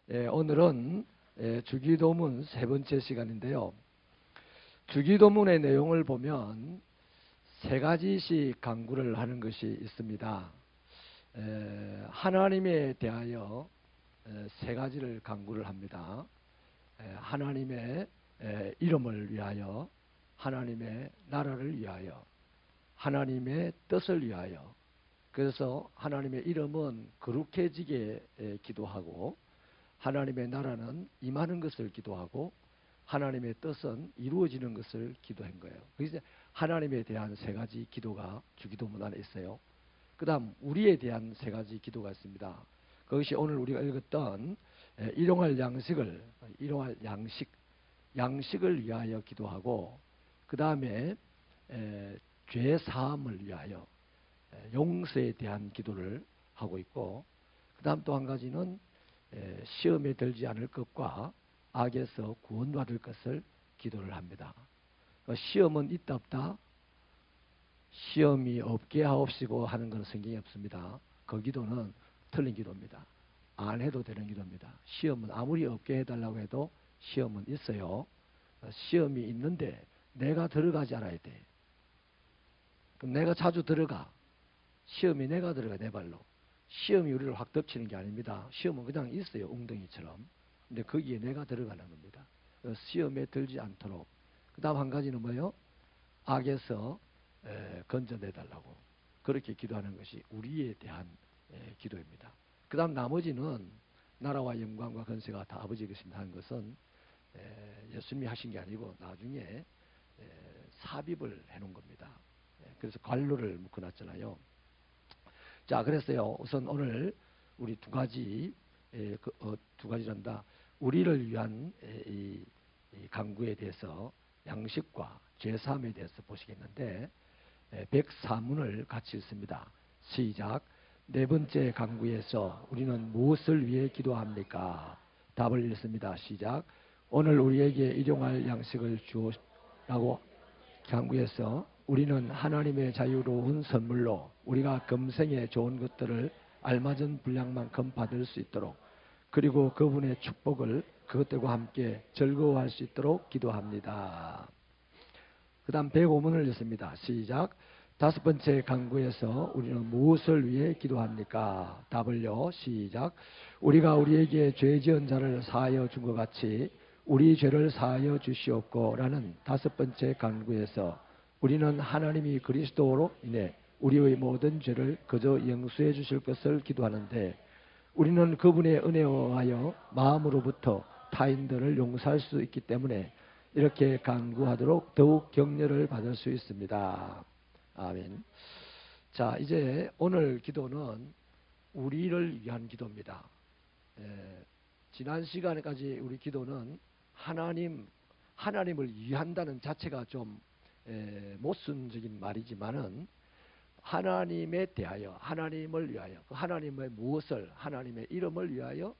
오늘은 주기도문 세 번째 시간인데요. 주기도문의 내용을 보면 세 가지씩 강구를 하는 것이 있습니다. 하나님에 대하여 세 가지를 강구를 합니다. 하나님의 이름을 위하여, 하나님의 나라를 위하여, 하나님의 뜻을 위하여. 그래서 하나님의 이름은 거룩해지게 기도하고, 하나님의 나라는 임하는 것을 기도하고, 하나님의 뜻은 이루어지는 것을 기도한 거예요. 그래서 하나님에 대한 세 가지 기도가 주기도문 안에 있어요. 그 다음 우리에 대한 세 가지 기도가 있습니다. 그것이 오늘 우리가 읽었던 일용할 양식을 위하여 기도하고, 그 다음에 죄 사함을 위하여 용서에 대한 기도를 하고 있고, 그 다음 또 한 가지는 시험에 들지 않을 것과 악에서 구원받을 것을 기도를 합니다. 시험은 있다 없다? 시험이 없게 하옵시고 하는 것은 성경에 없습니다. 그 기도는 틀린 기도입니다. 안 해도 되는 기도입니다. 시험은 아무리 없게 해달라고 해도 시험은 있어요. 시험이 있는데 내가 들어가지 않아야 돼. 그럼 내가 자주 들어가. 시험이 내가 들어가, 내 발로. 시험이 우리를 확 덮치는 게 아닙니다. 시험은 그냥 있어요, 웅덩이처럼. 근데 거기에 내가 들어가는 겁니다. 시험에 들지 않도록. 그 다음 한 가지는 뭐예요? 악에서 건져내달라고. 그렇게 기도하는 것이 우리에 대한 기도입니다. 그 다음 나머지는 나라와 영광과 건세가 다 아버지 것입니다 하는 것은 예수님이 하신 게 아니고 나중에 삽입을 해놓은 겁니다. 그래서 관로를 묶어놨잖아요. 자, 그랬어요. 우선 오늘 우리 두 가지란다. 우리를 위한 이 강구에 대해서 양식과 죄사함에 대해서 보시겠는데, 104문을 같이 읽습니다. 시작. 네 번째 강구에서 우리는 무엇을 위해 기도합니까? 답을 읽습니다. 시작. 오늘 우리에게 일용할 양식을 주옵라고 강구에서 우리는 하나님의 자유로운 선물로 우리가 금생에 좋은 것들을 알맞은 분량만큼 받을 수 있도록, 그리고 그분의 축복을 그것들과 함께 즐거워할 수 있도록 기도합니다. 그 다음 105문을 읽습니다. 시작. 다섯 번째 강구에서 우리는 무엇을 위해 기도합니까? 답을요. 시작. 우리가 우리에게 죄 지은 자를 사하여 준 것 같이 우리 죄를 사하여 주시옵고 라는 다섯 번째 강구에서 우리는 하나님이 그리스도로 인해 우리의 모든 죄를 그저 용서해 주실 것을 기도하는데, 우리는 그분의 은혜에 의하여 마음으로부터 타인들을 용서할 수 있기 때문에 이렇게 간구하도록 더욱 격려를 받을 수 있습니다. 아멘. 자, 이제 오늘 기도는 우리를 위한 기도입니다. 지난 시간까지 우리 기도는 하나님을 위한다는 자체가 좀 모순적인 말이지만은, 하나님에 대하여, 하나님을 위하여, 하나님의 무엇을, 하나님의 이름을 위하여,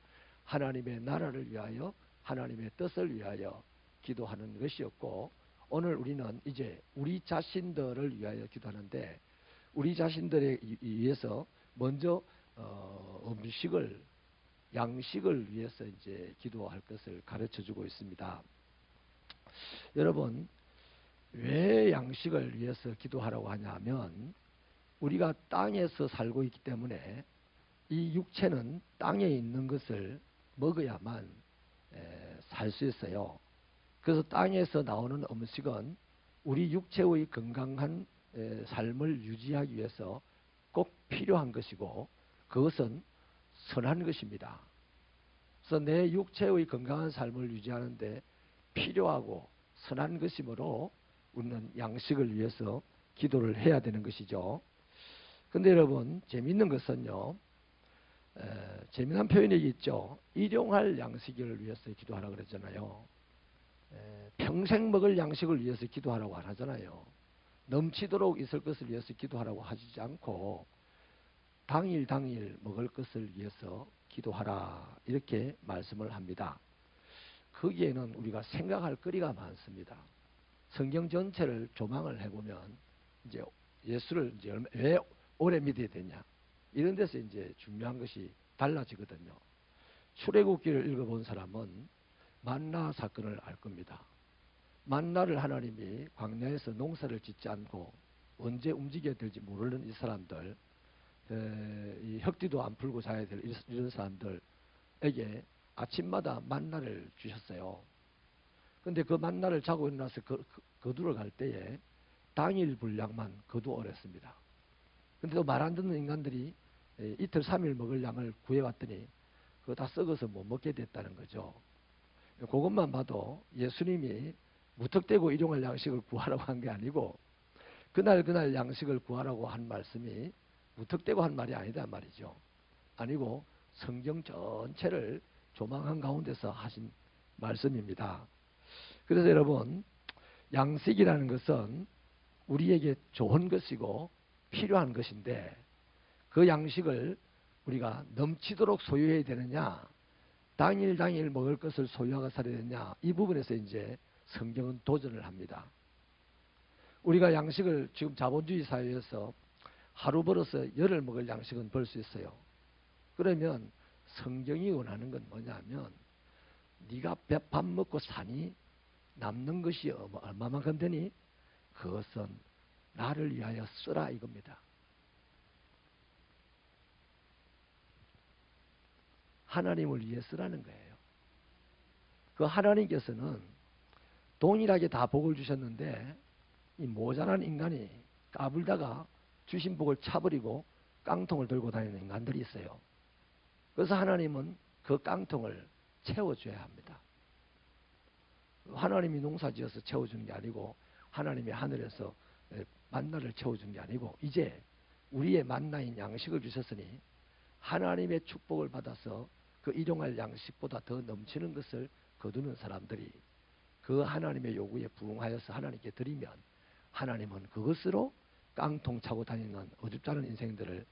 하나님의 나라를 위하여, 하나님의 뜻을 위하여 기도하는 것이었고, 오늘 우리는 이제 우리 자신들을 위하여 기도하는데, 우리 자신들에 위해서 먼저 양식을 위해서 이제 기도할 것을 가르쳐 주고 있습니다. 여러분, 왜 양식을 위해서 기도하라고 하냐면, 우리가 땅에서 살고 있기 때문에 이 육체는 땅에 있는 것을 먹어야만 살 수 있어요. 그래서 땅에서 나오는 음식은 우리 육체의 건강한 삶을 유지하기 위해서 꼭 필요한 것이고, 그것은 선한 것입니다. 그래서 내 육체의 건강한 삶을 유지하는데 필요하고 선한 것이므로 우리는 양식을 위해서 기도를 해야 되는 것이죠. 근데 여러분, 재미있는 것은요, 재미난 표현이 있죠. 일용할 양식을 위해서 기도하라고 그랬잖아요. 평생 먹을 양식을 위해서 기도하라고 안 하잖아요. 넘치도록 있을 것을 위해서 기도하라고 하지 않고 당일 먹을 것을 위해서 기도하라, 이렇게 말씀을 합니다. 거기에는 우리가 생각할 거리가 많습니다. 성경 전체를 조망을 해보면 이제 예수를 이제 왜 오래 믿어야 되냐, 이런 데서 이제 중요한 것이 달라지거든요. 출애굽기를 읽어본 사람은 만나 사건을 알 겁니다. 만나를 하나님이 광야에서 농사를 짓지 않고 언제 움직여야 될지 모르는 이 사람들, 이 혁띠도 안 풀고 자야 될 이런 사람들에게 아침마다 만나를 주셨어요. 근데 그 만나를 자고 일어나서 거두러 갈 때에 당일 분량만 거두어냈습니다. 근데 또 말 안 듣는 인간들이 이틀 3일 먹을 양을 구해왔더니 그거 다 썩어서 못 먹게 됐다는 거죠. 그것만 봐도 예수님이 무턱대고 일용할 양식을 구하라고 한 게 아니고 그날 양식을 구하라고 한 말씀이 무턱대고 한 말이 아니다 말이죠. 아니고 성경 전체를 조망한 가운데서 하신 말씀입니다. 그래서 여러분, 양식이라는 것은 우리에게 좋은 것이고 필요한 것인데 그 양식을 우리가 넘치도록 소유해야 되느냐, 당일 먹을 것을 소유하고 살아야 되느냐, 이 부분에서 이제 성경은 도전을 합니다. 우리가 양식을 지금 자본주의 사회에서 하루 벌어서 열흘 먹을 양식은 벌 수 있어요. 그러면 성경이 원하는 건 뭐냐면 네가 밥 먹고 사니 남는 것이 얼마만큼 되니 그것은 나를 위하여 쓰라 이겁니다. 하나님을 위해 쓰라는 거예요. 그 하나님께서는 동일하게 다 복을 주셨는데 이 모자란 인간이 까불다가 주신 복을 차버리고 깡통을 들고 다니는 인간들이 있어요. 그래서 하나님은 그 깡통을 채워줘야 합니다. 하나님이 농사지어서 채워주는 게 아니고 하나님이 하늘에서 만나를 채워주는 게 아니고 이제 우리의 만나인 양식을 주셨으니 하나님의 축복을 받아서 그 일용할 양식보다 더 넘치는 것을 거두는 사람들이 그 하나님의 요구에 부응하여서 하나님께 드리면 하나님은 그것으로 깡통 차고 다니는 어줍지 않은 인생들을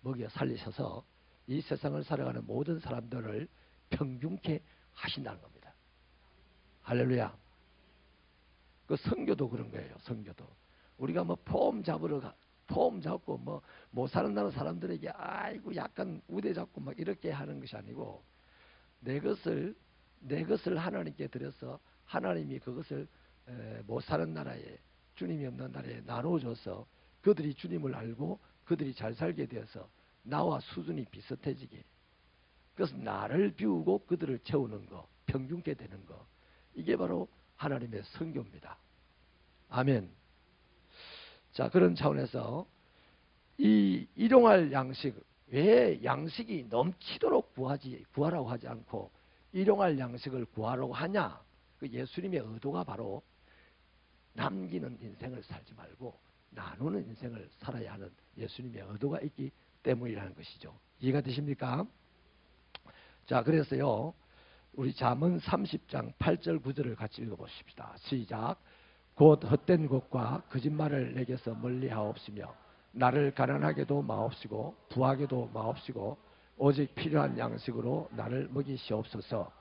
먹여 살리셔서 이 세상을 살아가는 모든 사람들을 평균케 하신다는 겁니다. 할렐루야. 그 선교도 그런 거예요. 선교도 우리가 뭐 폼 잡고 뭐 못 사는다는 사람들에게 아이고 약간 우대 잡고 막 이렇게 하는 것이 아니고 내 것을 하나님께 드려서 하나님이 그것을 못 사는 나라에 주님이 없는 나라에 나눠줘서 그들이 주님을 알고 그들이 잘 살게 되어서 나와 수준이 비슷해지게, 그래서 나를 비우고 그들을 채우는 거, 평균케 되는 거, 이게 바로 하나님의 선교입니다. 아멘. 자, 그런 차원에서 이 일용할 양식, 왜 양식이 넘치도록 구하라고 하지 않고 일용할 양식을 구하라고 하냐? 그 예수님의 의도가 바로 남기는 인생을 살지 말고 나누는 인생을 살아야 하는 예수님의 의도가 있기 때문이라는 것이죠. 이해가 되십니까? 자, 그래서요, 우리 잠언 30장 8절 9절을 같이 읽어보십시다. 시작. 곧 헛된 것과 거짓말을 내게서 멀리하옵시며 나를 가난하게도 마옵시고 부하게도 마옵시고 오직 필요한 양식으로 나를 먹이시옵소서.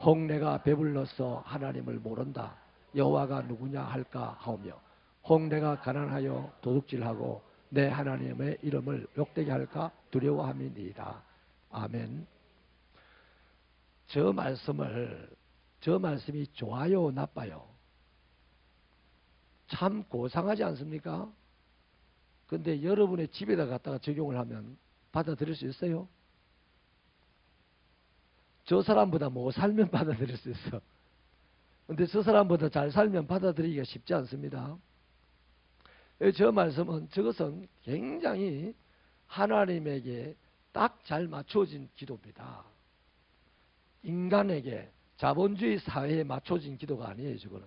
혹 내가 배불러서 하나님을 모른다 여호와가 누구냐 할까 하오며 혹 내가 가난하여 도둑질하고 내 하나님의 이름을 욕되게 할까 두려워함이니이다. 아멘. 저 말씀이 좋아요 나빠요? 참 고상하지 않습니까? 근데 여러분의 집에다 갖다가 적용을 하면 받아들일 수 있어요? 저 사람보다 못 살면 받아들일 수 있어. 근데 저 사람보다 잘 살면 받아들이기가 쉽지 않습니다. 저 말씀은 저것은 굉장히 하나님에게 딱 잘 맞춰진 기도입니다. 인간에게 자본주의 사회에 맞춰진 기도가 아니에요. 저거는.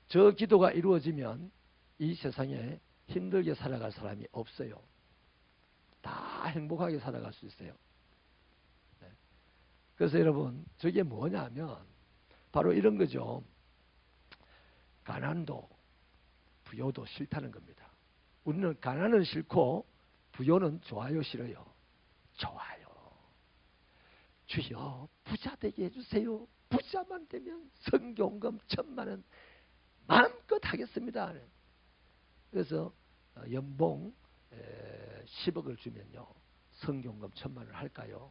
저 기도가 이루어지면 이 세상에 힘들게 살아갈 사람이 없어요. 다 행복하게 살아갈 수 있어요. 네. 그래서 여러분, 저게 뭐냐면 바로 이런 거죠. 가난도 부요도 싫다는 겁니다. 우리는 가난은 싫고 부요는 좋아요 싫어요? 좋아요. 주여 부자 되게 해주세요. 부자만 되면 선교헌금 1,000,000원 마음껏 하겠습니다. 그래서 연봉 10억을 주면요 선교헌금 1,000,000원을 할까요?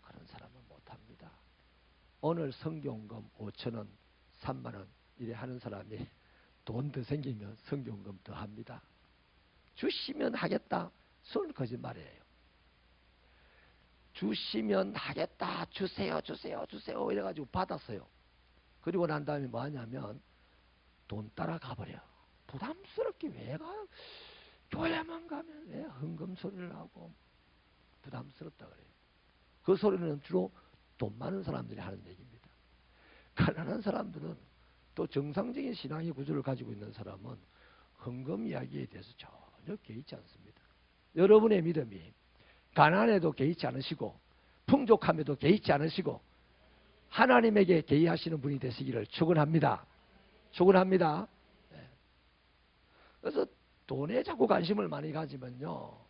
그런 사람은 못합니다. 오늘 성경금 5,000원, 3만원 이래 하는 사람이 돈 더 생기면 성경금 더 합니다. 주시면 하겠다. 그건 거짓말이에요. 주시면 하겠다. 주세요, 주세요, 주세요 이래가지고 받았어요. 그리고 난 다음에 뭐 하냐면 돈 따라 가버려. 부담스럽게 왜 가요? 교회만 가면 왜 헌금 소리를 하고 부담스럽다 그래요. 그 소리는 주로 돈 많은 사람들이 하는 얘기입니다. 가난한 사람들은 또 정상적인 신앙의 구조를 가지고 있는 사람은 헌금 이야기에 대해서 전혀 개의치 않습니다. 여러분의 믿음이 가난에도 개의치 않으시고 풍족함에도 개의치 않으시고 하나님에게 개의하시는 분이 되시기를 축원합니다. 축원합니다. 네. 그래서 돈에 자꾸 관심을 많이 가지면요.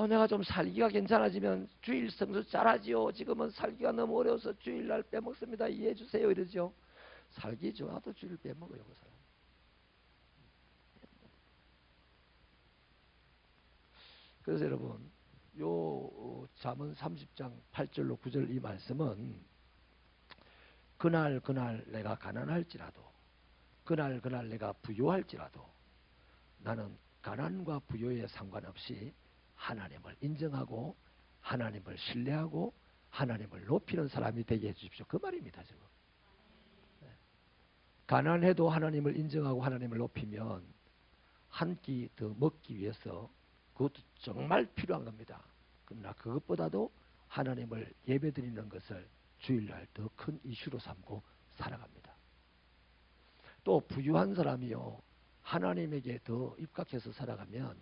내가 좀 살기가 괜찮아지면 주일 성수 잘하지요. 지금은 살기가 너무 어려워서 주일날 빼먹습니다. 이해해 주세요. 이러죠. 살기 좋아도 주일 빼먹어요. 그 사람. 그래서 여러분 요 잠언 30장 8절로 9절 이 말씀은 그날 내가 가난할지라도 그날 내가 부요할지라도 나는 가난과 부요에 상관없이 하나님을 인정하고 하나님을 신뢰하고 하나님을 높이는 사람이 되게 해주십시오. 그 말입니다. 지금. 네. 가난해도 하나님을 인정하고 하나님을 높이면 한 끼 더 먹기 위해서 그것도 정말 필요한 겁니다. 그러나 그것보다도 하나님을 예배드리는 것을 주일날 더 큰 이슈로 삼고 살아갑니다. 또 부유한 사람이요. 하나님에게 더 입각해서 살아가면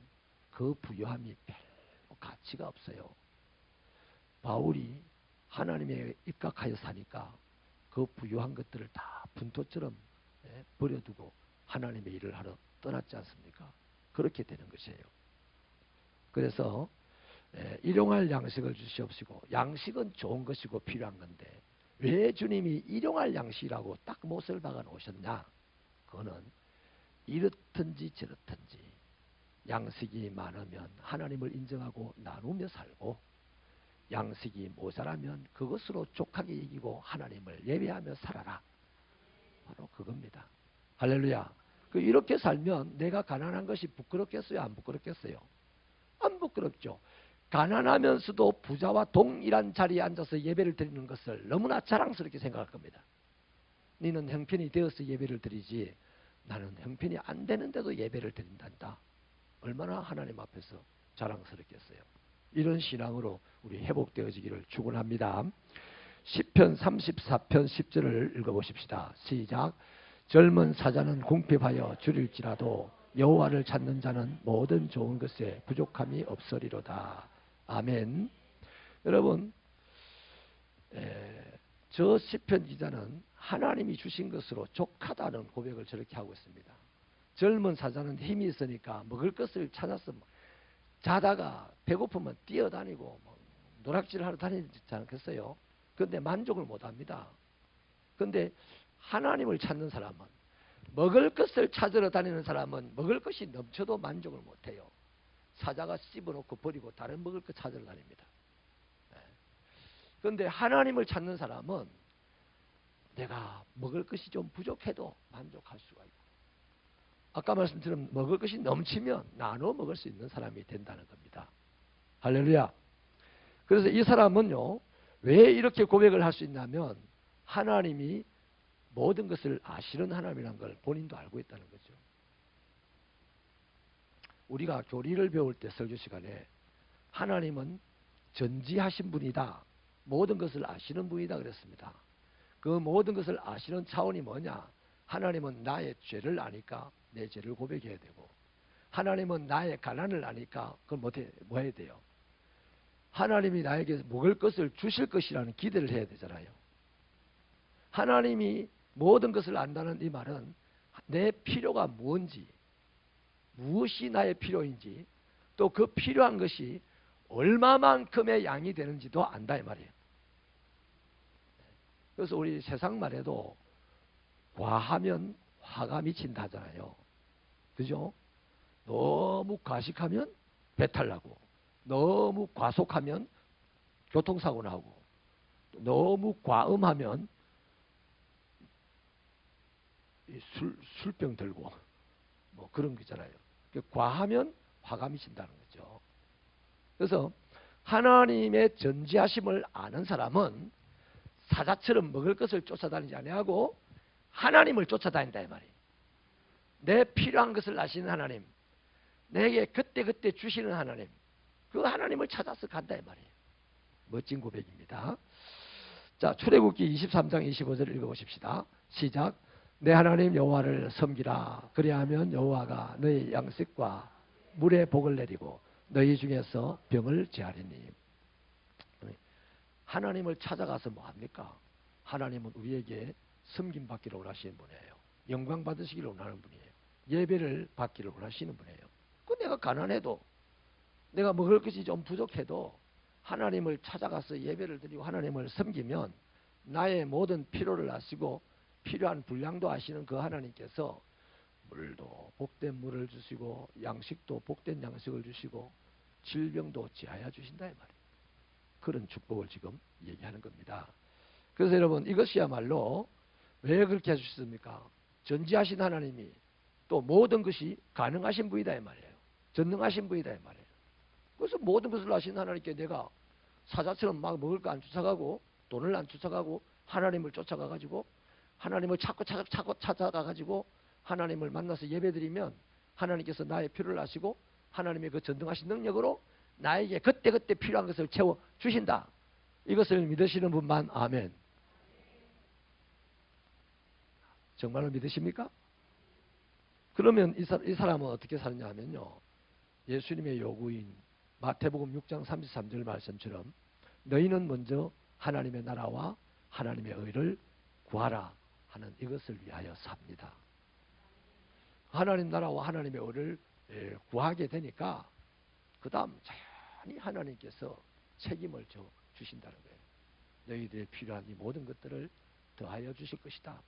그 부유함이 별로 가치가 없어요. 바울이 하나님에 입각하여 사니까 그 부유한 것들을 다 분토처럼 버려두고 하나님의 일을 하러 떠났지 않습니까? 그렇게 되는 것이에요. 그래서 일용할 양식을 주시옵시고 양식은 좋은 것이고 필요한 건데 왜 주님이 일용할 양식이라고 딱 못을 박아 놓으셨냐? 그거는 이렇든지 저렇든지 양식이 많으면 하나님을 인정하고 나누며 살고 양식이 모자라면 그것으로 족하게 이기고 하나님을 예배하며 살아라. 바로 그겁니다. 할렐루야. 이렇게 살면 내가 가난한 것이 부끄럽겠어요? 안 부끄럽겠어요? 안 부끄럽죠. 가난하면서도 부자와 동일한 자리에 앉아서 예배를 드리는 것을 너무나 자랑스럽게 생각할 겁니다. 너는 형편이 되어서 예배를 드리지 나는 형편이 안 되는데도 예배를 드린단다. 얼마나 하나님 앞에서 자랑스럽겠어요. 이런 신앙으로 우리 회복되어지기를 축원합니다. 시편 34편 10절을 읽어보십시다. 시작. 젊은 사자는 궁핍하여 줄일지라도 여호와를 찾는 자는 모든 좋은 것에 부족함이 없으리로다. 아멘. 여러분 저 시편 기자는 하나님이 주신 것으로 족하다는 고백을 저렇게 하고 있습니다. 젊은 사자는 힘이 있으니까 먹을 것을 찾아서 자다가 배고프면 뛰어다니고 노락질을 하러 다니지 않겠어요? 그런데 만족을 못합니다. 그런데 하나님을 찾는 사람은 먹을 것을 찾으러 다니는 사람은 먹을 것이 넘쳐도 만족을 못해요. 사자가 씹어놓고 버리고 다른 먹을 것 찾으러 다닙니다. 그런데 하나님을 찾는 사람은 내가 먹을 것이 좀 부족해도 만족할 수가 있고 아까 말씀드린 먹을 것이 넘치면 나눠 먹을 수 있는 사람이 된다는 겁니다. 할렐루야. 그래서 이 사람은요. 왜 이렇게 고백을 할 수 있냐면 하나님이 모든 것을 아시는 하나님이라는 걸 본인도 알고 있다는 거죠. 우리가 교리를 배울 때 설교 시간에 하나님은 전지하신 분이다. 모든 것을 아시는 분이다 그랬습니다. 그 모든 것을 아시는 차원이 뭐냐? 하나님은 나의 죄를 아니까 내 죄를 고백해야 되고 하나님은 나의 가난을 아니까 그걸 뭐 해야 돼요? 하나님이 나에게 먹을 것을 주실 것이라는 기대를 해야 되잖아요. 하나님이 모든 것을 안다는 이 말은 내 필요가 뭔지 무엇이 나의 필요인지 또 그 필요한 것이 얼마만큼의 양이 되는지도 안다 이 말이에요. 그래서 우리 세상 말에도 과하면 화가 미친다 하잖아요. 그죠? 너무 과식하면 배탈 나고 너무 과속하면 교통사고 나고 너무 과음하면 술병 들고 뭐 그런 거 있잖아요. 과하면 화감이 진다는 거죠. 그래서 하나님의 전지하심을 아는 사람은 사자처럼 먹을 것을 쫓아다니지 아니하고 하나님을 쫓아다닌다 이 말이에요. 내 필요한 것을 아시는 하나님, 내게 그때그때 주시는 하나님, 그 하나님을 찾아서 간다 이 말이에요. 멋진 고백입니다. 자, 출애굽기 23장 25절을 읽어보십시다. 시작. 내 하나님 여호와를 섬기라. 그리하면 여호와가 너희 양식과 물에 복을 내리고 너희 중에서 병을 제하리니. 하나님을 찾아가서 뭐합니까? 하나님은 우리에게 섬김받기를 원하시는 분이에요. 영광 받으시기를 원하는 분이에요. 예배를 받기를 원하시는 분이에요. 내가 가난해도 내가 먹을 것이 좀 부족해도 하나님을 찾아가서 예배를 드리고 하나님을 섬기면 나의 모든 필요를 아시고 필요한 분량도 아시는 그 하나님께서 물도 복된 물을 주시고 양식도 복된 양식을 주시고 질병도 지하여 주신다 이 말이에요. 그런 축복을 지금 얘기하는 겁니다. 그래서 여러분 이것이야말로 왜 그렇게 해주셨습니까? 전지하신 하나님이 또 모든 것이 가능하신 분이다 이 말이에요. 전능하신 분이다 이 말이에요. 그래서 모든 것을 아신 하나님께 내가 사자처럼 막 먹을 거 안 쫓아가고 돈을 안 쫓아가고 하나님을 쫓아가가지고 하나님을 찾고 찾아가가지고 하나님을 만나서 예배드리면 하나님께서 나의 필요를 아시고 하나님의 그 전능하신 능력으로 나에게 그때그때 필요한 것을 채워주신다. 이것을 믿으시는 분만 아멘. 정말로 믿으십니까? 그러면 이 사람은 어떻게 사느냐 하면요. 예수님의 요구인 마태복음 6장 33절 말씀처럼 너희는 먼저 하나님의 나라와 하나님의 의를 구하라 하는 이것을 위하여 삽니다. 하나님 나라와 하나님의 의를 구하게 되니까 그 다음 자연히 하나님께서 책임을 주신다는 거예요. 너희들의 필요한 이 모든 것들을 더하여 주실 것이다.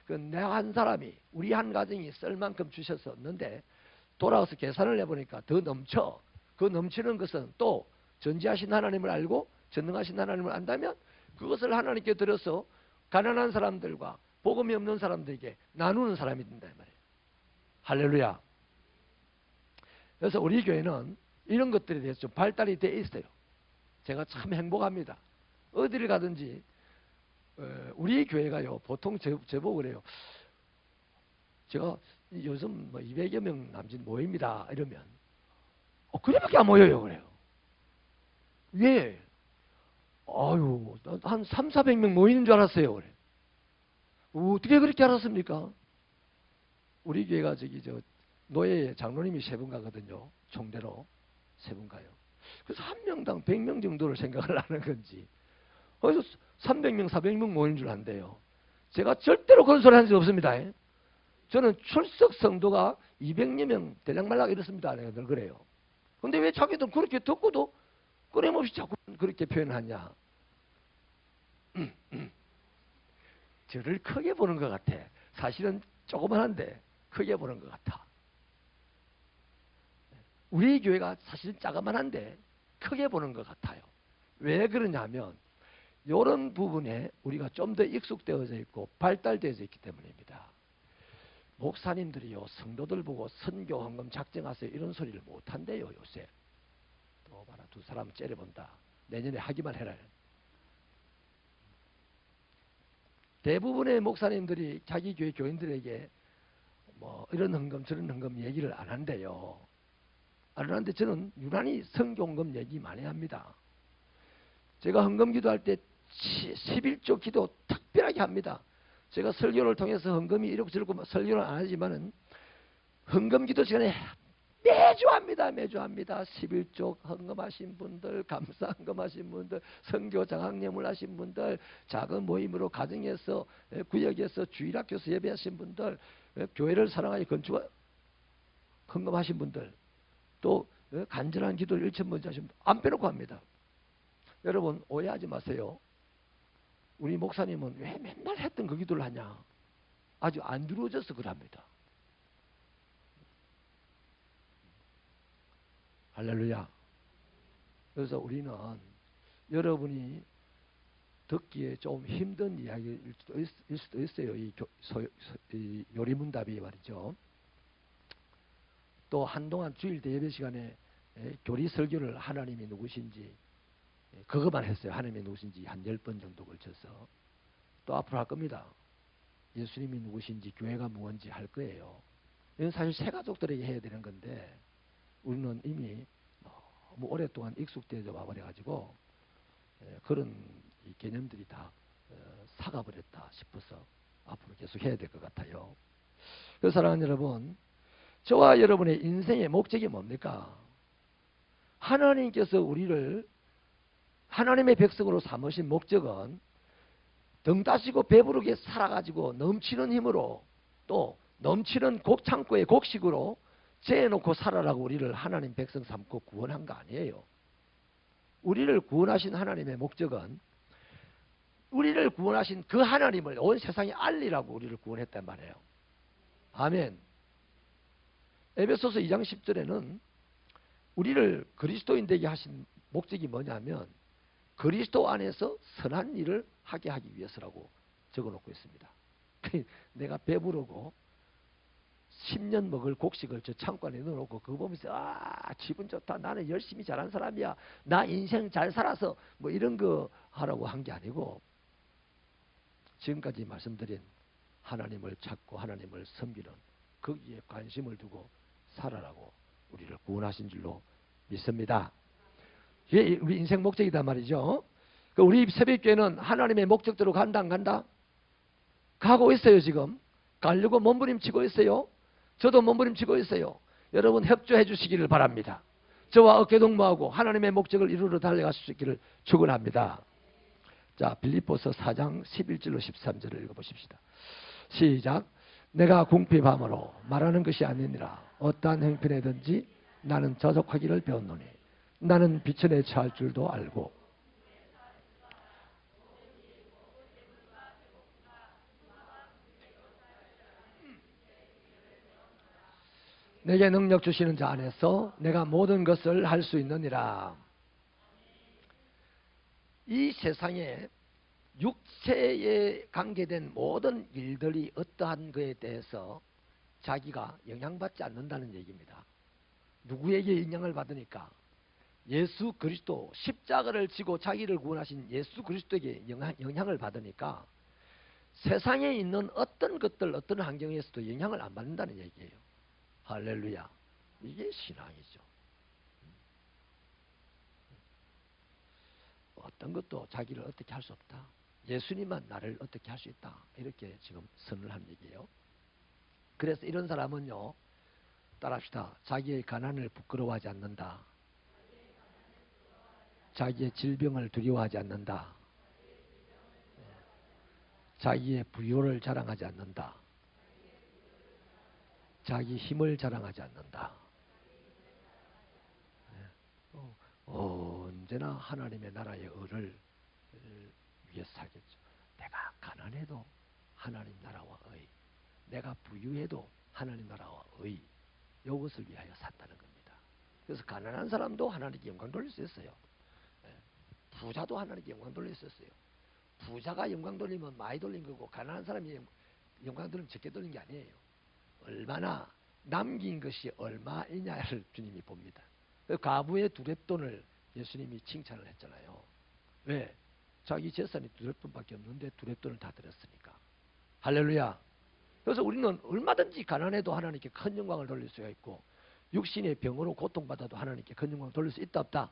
내 한 사람이 우리 한 가정이 쓸 만큼 주셨었는데 돌아와서 계산을 해보니까 더 넘쳐. 그 넘치는 것은 또 전지하신 하나님을 알고 전능하신 하나님을 안다면 그것을 하나님께 들어서 가난한 사람들과 복음이 없는 사람들에게 나누는 사람이 된다 이 말이에요. 할렐루야. 그래서 우리 교회는 이런 것들에 대해서 좀 발달이 되어 있어요. 제가 참 행복합니다. 어디를 가든지 우리 교회가요 보통 제보고 그래요. 제가 요즘 뭐 200여 명 남짓 모입니다 이러면 그래밖에 안 모여요 그래요. 왜? 아유 한 3, 400명 모이는 줄 알았어요 그래. 어떻게 그렇게 알았습니까? 우리 교회가 노예 장로님이 3분 가거든요. 총대로 3분 가요. 그래서 한 명당 100명 정도를 생각을 하는 건지 그래서 300명, 400명 모이는 줄 안대요. 제가 절대로 그런 소리 한 적 없습니다. 저는 출석 성도가 200여 명 대략말락 이렇습니다. 내가 늘 그래요. 근데 왜 자기들 그렇게 듣고도 끊임없이 자꾸 그렇게 표현하냐. 저를 크게 보는 것 같아. 사실은 조그만한데 크게 보는 것 같아. 우리 교회가 사실은 작아만한데 크게 보는 것 같아요. 왜 그러냐면 이런 부분에 우리가 좀 더 익숙되어져 있고 발달되어져 있기 때문입니다. 목사님들이요 성도들 보고 선교 헌금 작정하세요 이런 소리를 못한대요 요새. 또 봐라 두 사람 째려본다. 내년에 하기만 해라. 대부분의 목사님들이 자기 교회 교인들에게 뭐 이런 헌금 저런 헌금 얘기를 안 한대요. 안 하는데 저는 유난히 선교 헌금 얘기 많이 합니다. 제가 헌금 기도할 때 11조 기도 특별하게 합니다. 제가 설교를 통해서 헌금이 이렇게 저렇게 설교를 안 하지만은 헌금 기도 시간에 매주 합니다. 매주 합니다. 11조 헌금하신 분들, 감사 헌금하신 분들, 선교 장학예물 하신 분들, 작은 모임으로 가정에서 구역에서 주일학교에서 예배하신 분들, 교회를 사랑하여 건축 헌금하신 분들, 또 간절한 기도를 1,000번째 하신 분들 안 빼놓고 합니다. 여러분 오해하지 마세요. 우리 목사님은 왜 맨날 했던 그 기도를 하냐? 아주 안 이루어져서 그럽니다. 할렐루야. 그래서 우리는 여러분이 듣기에 좀 힘든 이야기일 수도 있어요. 이 요리문답이 말이죠. 또 한동안 주일 대예배 시간에 교리 설교를 하나님이 누구신지 그것만 했어요. 하나님이 누구신지 한 10번 정도 걸쳐서. 또 앞으로 할 겁니다. 예수님이 누구신지 교회가 무엇인지 할 거예요. 이건 사실 새 가족들에게 해야 되는 건데 우리는 이미 너무 오랫동안 익숙되어 와버려가지고 그런 이 개념들이 다 사가버렸다 싶어서 앞으로 계속 해야 될 것 같아요. 그래서 사랑하는 여러분, 저와 여러분의 인생의 목적이 뭡니까? 하나님께서 우리를 하나님의 백성으로 삼으신 목적은 등 따시고 배부르게 살아가지고 넘치는 힘으로 또 넘치는 곡창고의 곡식으로 재놓고 살아라고 우리를 하나님 백성 삼고 구원한 거 아니에요. 우리를 구원하신 하나님의 목적은 우리를 구원하신 그 하나님을 온 세상에 알리라고 우리를 구원했단 말이에요. 아멘. 에베소서 2장 10절에는 우리를 그리스도인 되게 하신 목적이 뭐냐면 그리스도 안에서 선한 일을 하게 하기 위해서라고 적어놓고 있습니다. 내가 배부르고 10년 먹을 곡식을 저 창고 안에 넣어놓고 그거 보면서 기분 좋다. 나는 열심히 잘한 사람이야. 나 인생 잘 살아서 뭐 이런 거 하라고 한 게 아니고 지금까지 말씀드린 하나님을 찾고 하나님을 섬기는 거기에 관심을 두고 살아라고 우리를 구원하신 줄로 믿습니다. 이게 우리 인생 목적이단 말이죠. 우리 새벽교회는 하나님의 목적대로 간다 안 간다? 가고 있어요. 지금 가려고 몸부림치고 있어요. 저도 몸부림치고 있어요. 여러분 협조해 주시기를 바랍니다. 저와 어깨동무하고 하나님의 목적을 이루러 달려갈 수 있기를 축원합니다. 자, 빌립보서 4장 11절로 13절을 읽어보십시다. 시작. 내가 궁핍함으로 말하는 것이 아니니라. 어떠한 형편이든지 나는 저속하기를 배웠노니 나는 비천에 처할 줄도 알고 내게 능력 주시는 자 안에서 내가 모든 것을 할 수 있느니라. 이 세상에 육체에 관계된 모든 일들이 어떠한 것에 대해서 자기가 영향받지 않는다는 얘기입니다. 누구에게 영향을 받으니까? 예수 그리스도 십자가를 지고 자기를 구원하신 예수 그리스도에게 영향을 받으니까 세상에 있는 어떤 것들 어떤 환경에서도 영향을 안 받는다는 얘기예요. 할렐루야. 이게 신앙이죠. 어떤 것도 자기를 어떻게 할 수 없다. 예수님만 나를 어떻게 할 수 있다. 이렇게 지금 선을 한 얘기예요. 그래서 이런 사람은요. 따라합시다. 자기의 가난을 부끄러워하지 않는다. 자기의 질병을 두려워하지 않는다. 자기의 부요를 자랑하지 않는다. 자기 힘을 자랑하지 않는다. 언제나 하나님의 나라의 의를 위해서 살겠죠. 내가 가난해도 하나님 나라와 의, 내가 부유해도 하나님 나라와 의, 이것을 위하여 산다는 겁니다. 그래서 가난한 사람도 하나님께 영광 돌릴 수 있어요. 부자도 하나님께 영광 돌릴 수 있어요. 부자가 영광 돌리면 많이 돌린 거고 가난한 사람이 영광 돌리면 적게 돌린 게 아니에요. 얼마나 남긴 것이 얼마이냐를 주님이 봅니다. 가부의 두렙돈을 예수님이 칭찬을 했잖아요. 왜? 자기 재산이 두렙돈밖에 없는데 두렙돈을 다 드렸으니까. 할렐루야. 그래서 우리는 얼마든지 가난해도 하나님께 큰 영광을 돌릴 수가 있고 육신의 병으로 고통받아도 하나님께 큰 영광을 돌릴 수 있다 없다?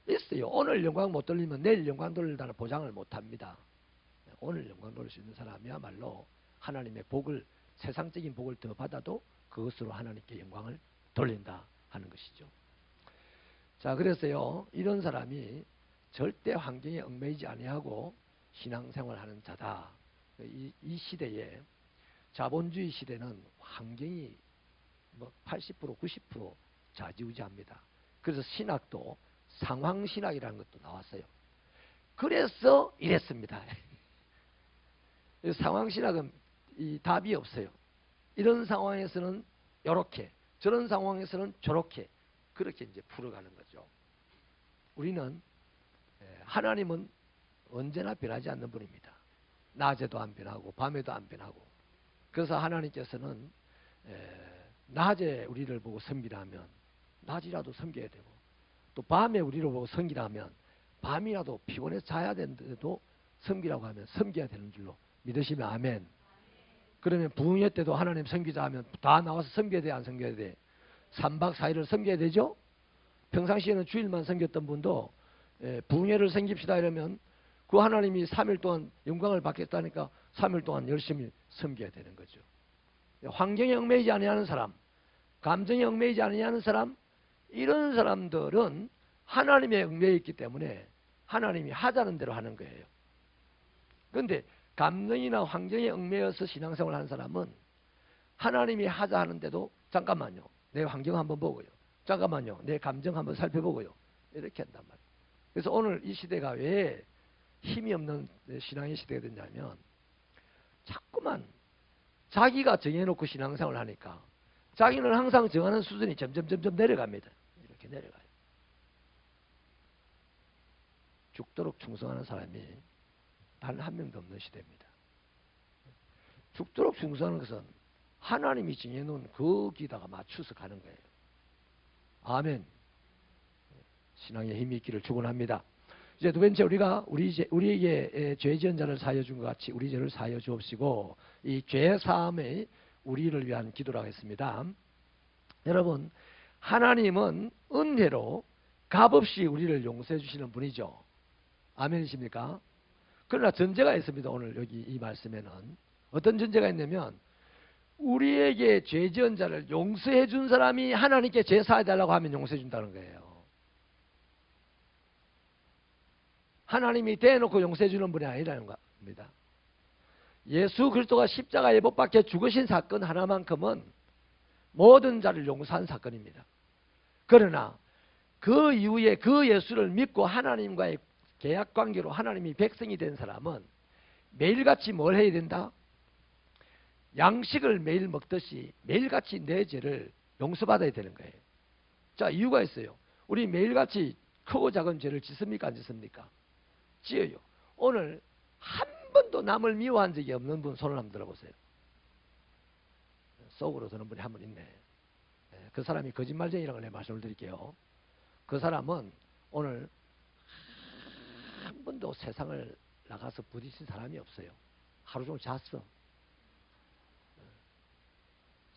있어요. 오늘 영광 못 돌리면 내일 영광 돌린다는 보장을 못합니다. 오늘 영광 돌릴 수 있는 사람이야말로 하나님의 복을 세상적인 복을 더 받아도 그것으로 하나님께 영광을 돌린다 하는 것이죠. 자, 그래서요. 이런 사람이 절대 환경에 얽매이지 아니하고 신앙생활하는 자다. 이 시대에 자본주의 시대는 환경이 80% 90% 좌지우지합니다. 그래서 신학도 상황신학이라는 것도 나왔어요. 그래서 이랬습니다. 상황신학은 이 답이 없어요. 이런 상황에서는 이렇게, 저런 상황에서는 저렇게 그렇게 이제 풀어가는 거죠. 우리는 하나님은 언제나 변하지 않는 분입니다. 낮에도 안 변하고 밤에도 안 변하고. 그래서 하나님께서는 낮에 우리를 보고 섬기라면 낮이라도 섬겨야 되고, 또 밤에 우리를 보고 섬기라면 밤이라도 피곤해서 자야 되는데도 섬기라고 하면 섬겨야 되는 줄로 믿으시면 아멘. 그러면 부흥회 때도 하나님 섬기자 하면 다 나와서 섬겨야 돼, 안 섬겨야 돼? 3박 4일을 섬겨야 되죠? 평상시에는 주일만 섬겼던 분도 부흥회를 섬깁시다 이러면 그 하나님이 3일 동안 영광을 받겠다니까 3일 동안 열심히 섬겨야 되는 거죠. 환경에 얽매이지 아니하는 사람, 감정에 얽매이지 아니하는 사람, 이런 사람들은 하나님에 얽매여 있기 때문에 하나님이 하자는 대로 하는 거예요. 그런데 감정이나 환경에 얽매여서 신앙생활을 하는 사람은 하나님이 하자 하는데도 잠깐만요, 내 환경 한번 보고요, 잠깐만요, 내 감정 한번 살펴보고요, 이렇게 한단 말이에요. 그래서 오늘 이 시대가 왜 힘이 없는 신앙의 시대가 됐냐면 자꾸만 자기가 정해놓고 신앙생활을 하니까 자기는 항상 정하는 수준이 점점 내려갑니다. 이렇게 내려가요. 죽도록 충성하는 사람이 단 한 명도 없는 시대입니다. 죽도록 충성하는 것은 하나님이 정해놓은 거기다가 맞춰서 가는 거예요. 아멘. 신앙에 힘이 있기를 축원합니다. 이제 두 번째, 우리가 우리에게 죄 지은 자를 사하여 준 것 같이 우리 죄를 사하여 주옵시고, 이 죄 사함의 우리를 위한 기도라고 했습니다. 여러분, 하나님은 은혜로 값없이 우리를 용서해 주시는 분이죠. 아멘이십니까? 그러나 전제가 있습니다. 오늘 여기 이 말씀에는 어떤 전제가 있냐면, 우리에게 죄 지은 자를 용서해 준 사람이 하나님께 죄 사해 달라고 하면 용서해 준다는 거예요. 하나님이 대놓고 용서해 주는 분이 아니라는 겁니다. 예수 그리스도가 십자가에 못 박혀 죽으신 사건 하나만큼은 모든 자를 용서한 사건입니다. 그러나 그 이후에 그 예수를 믿고 하나님과의 계약관계로 하나님이 백성이 된 사람은 매일같이 뭘 해야 된다? 양식을 매일 먹듯이 매일같이 내 죄를 용서받아야 되는 거예요. 자, 이유가 있어요. 우리 매일같이 크고 작은 죄를 짓습니까, 안 짓습니까? 지어요. 오늘 한 번도 남을 미워한 적이 없는 분 손을 한번 들어보세요. 속으로 드는 분이 한 분 있네. 그 사람이 거짓말쟁이라고 내가 말씀을 드릴게요. 그 사람은 오늘 한 번도 세상을 나가서 부딪힌 사람이 없어요. 하루 종일 잤어.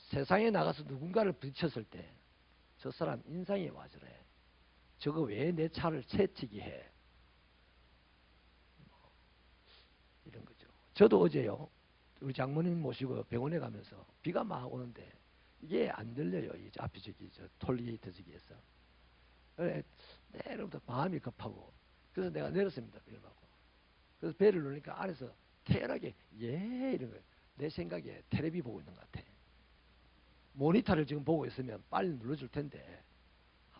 세상에 나가서 누군가를 부딪혔을 때 저 사람 인상이 와 저래. 저거 왜 내 차를 채찍이 해? 이런 거죠. 저도 어제요, 우리 장모님 모시고 병원에 가면서 비가 막 오는데 이게 안 들려요. 이 앞에 저기 저 톨게이트 저기에서. 그래, 내일부터 마음이 급하고, 그래서 내가 내렸습니다. 배를 받고. 그래서 배를 누르니까 안에서 태연하게 예 이런 거예요. 내 생각에 텔레비 보고 있는 것 같아. 모니터를 지금 보고 있으면 빨리 눌러줄 텐데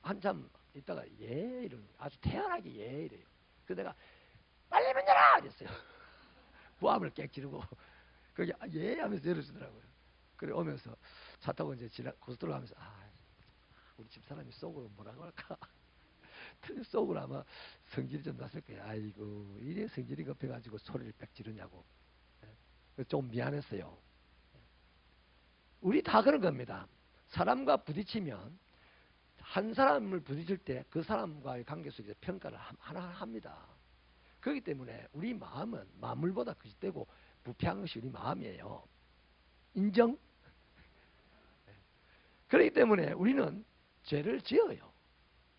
한참 있다가 예 이런 아주 태연하게 예 이래요. 그래서 내가 빨리 문 열어! 이랬어요. 부함을 깨 지르고 거기 예 하면서 열어주더라고요. 그래 오면서 차 타고 이제 고속도로 가면서 우리 집사람이 속으로 뭐라고 할까? 속으로 아마 성질이 좀 났을 거예요. 아이고 이래 성질이 급해가지고 소리를 빽 지르냐고. 좀 미안했어요. 우리 다 그런 겁니다. 사람과 부딪히면 한 사람을 부딪힐 때 그 사람과의 관계 속에서 평가를 하나 합니다. 그렇기 때문에 우리 마음은 만물보다 거짓되고 부패한 것이 우리 마음이에요. 인정? 그렇기 때문에 우리는 죄를 지어요.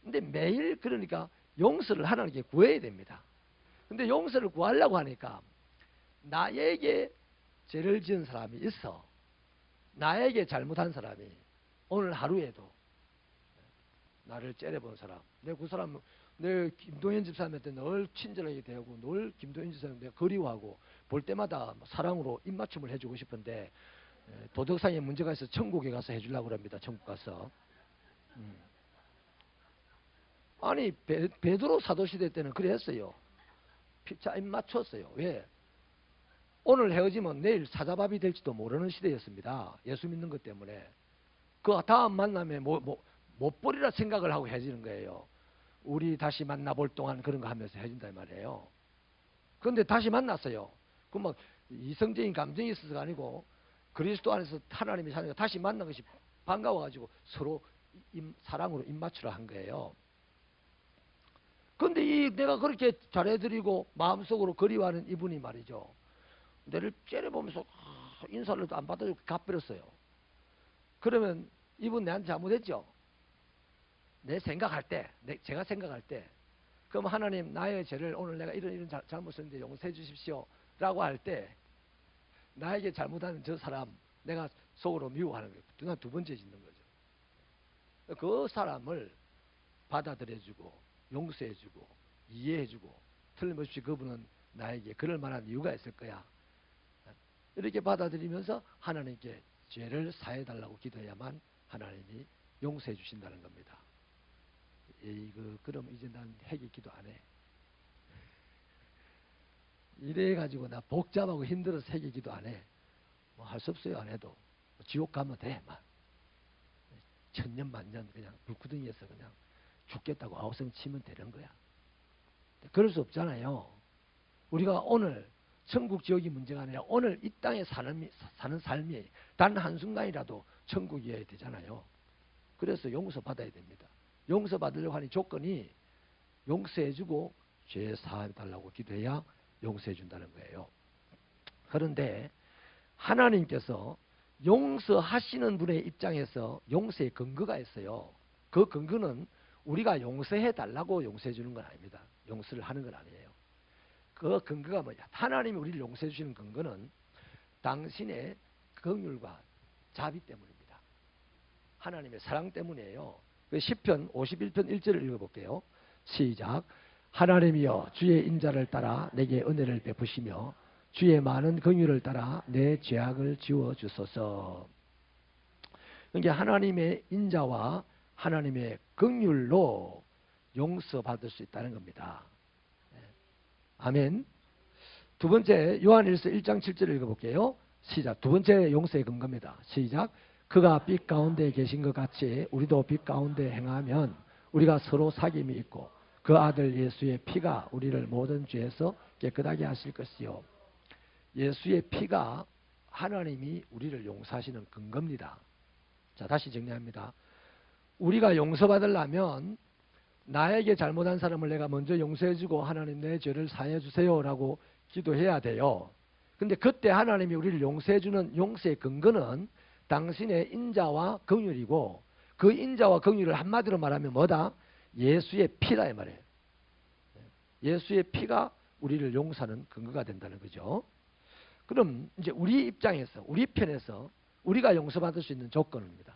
근데 매일 그러니까 용서를 하나님께 구해야 됩니다. 근데 용서를 구하려고 하니까 나에게 죄를 지은 사람이 있어. 나에게 잘못한 사람이 오늘 하루에도 나를 째려본 사람, 내 그 사람, 내 김동현 집사님한테 늘 친절하게 대하고 늘 김동현 집사님 내가 그리워하고 볼 때마다 사랑으로 입맞춤을 해주고 싶은데 도덕상에 문제가 있어서 천국에 가서 해주려고 합니다. 천국 가서. 아니 베드로 사도시대 때는 그랬어요. 자 입맞췄어요. 왜? 오늘 헤어지면 내일 사자밥이 될지도 모르는 시대였습니다. 예수 믿는 것 때문에. 그 다음 만남에 못 버리라 생각을 하고 헤어지는 거예요. 우리 다시 만나볼 동안 그런 거 하면서 헤어진단 말이에요. 그런데 다시 만났어요. 그럼 막 이성적인 감정이 있어서가 아니고 그리스도 안에서 하나님이 사니까 다시 만난 것이 반가워가지고 서로 사랑으로 입맞추라 한 거예요. 그런데 내가 그렇게 잘해드리고 마음속으로 그리워하는 이분이 말이죠. 내를 째려보면서 인사를 안 받아주고 갚버렸어요. 그러면 이분 내한테 잘못했죠? 제가 생각할 때, 그럼 하나님 나의 죄를 오늘 내가 이런 잘못을 했는데 용서해 주십시오 라고 할 때 나에게 잘못하는 저 사람 내가 속으로 미워하는 거예요. 난 두 번째 짓는 거죠. 그 사람을 받아들여주고 용서해주고 이해해주고 틀림없이 그분은 나에게 그럴 만한 이유가 있을 거야. 이렇게 받아들이면서 하나님께 죄를 사해달라고 기도해야만 하나님이 용서해 주신다는 겁니다. 그럼 이제 난 회개 기도 안 해. 이래가지고 나 복잡하고 힘들어서 회개 기도 안 해. 뭐 할 수 없어요. 안 해도. 지옥 가면 돼. 막. 천년만년 그냥 불구덩이에서 그냥 죽겠다고 아우성 치면 되는 거야. 그럴 수 없잖아요. 우리가 오늘 천국 지옥이 문제가 아니라 오늘 이 땅에 사는 삶이 단 한순간이라도 천국이어야 되잖아요. 그래서 용서받아야 됩니다. 용서받으려고 하는 조건이 용서해주고 죄 사해달라고 기도해야 용서해준다는 거예요. 그런데 하나님께서 용서하시는 분의 입장에서 용서의 근거가 있어요. 그 근거는 우리가 용서해달라고 용서해주는 건 아닙니다. 용서를 하는 건 아니에요. 그 근거가 뭐냐? 하나님이 우리를 용서해 주시는 근거는 당신의 긍휼과 자비 때문입니다. 하나님의 사랑 때문이에요. 시편 51편 1절을 읽어볼게요. 시작. 하나님이여 주의 인자를 따라 내게 은혜를 베푸시며 주의 많은 긍휼을 따라 내 죄악을 지워주소서. 그러니까 하나님의 인자와 하나님의 긍휼로 용서받을 수 있다는 겁니다. 아멘. 두 번째 요한일서 1장 7절을 읽어볼게요. 시작. 두 번째 용서의 근거입니다. 시작. 그가 빛 가운데 계신 것 같이 우리도 빛 가운데 행하면 우리가 서로 사귐이 있고 그 아들 예수의 피가 우리를 모든 죄에서 깨끗하게 하실 것이요. 예수의 피가 하나님이 우리를 용서하시는 근거입니다. 자, 다시 정리합니다. 우리가 용서받으려면 나에게 잘못한 사람을 내가 먼저 용서해주고 하나님 내 죄를 사해 주세요 라고 기도해야 돼요. 근데 그때 하나님이 우리를 용서해주는 용서의 근거는 당신의 인자와 긍휼이고 그 인자와 긍휼을 한마디로 말하면 뭐다? 예수의 피다 이 말이에요. 예수의 피가 우리를 용서하는 근거가 된다는 거죠. 그럼 이제 우리 입장에서 우리 편에서 우리가 용서받을 수 있는 조건입니다.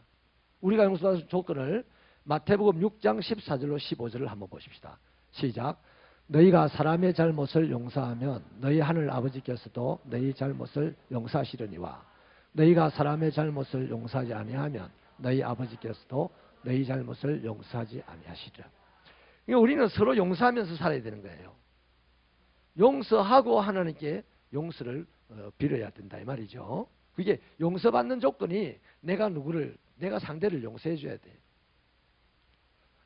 우리가 용서받을 수 있는 조건을 마태복음 6장 14절로 15절을 한번 보십시다. 시작. 너희가 사람의 잘못을 용서하면 너희 하늘 아버지께서도 너희 잘못을 용서하시려니와 너희가 사람의 잘못을 용서하지 아니하면 너희 아버지께서도 너희 잘못을 용서하지 아니하시리라. 그러니까 우리는 서로 용서하면서 살아야 되는 거예요. 용서하고 하나님께 용서를 빌어야 된다 이 말이죠. 그게 용서받는 조건이 내가 상대를 용서해 줘야 돼.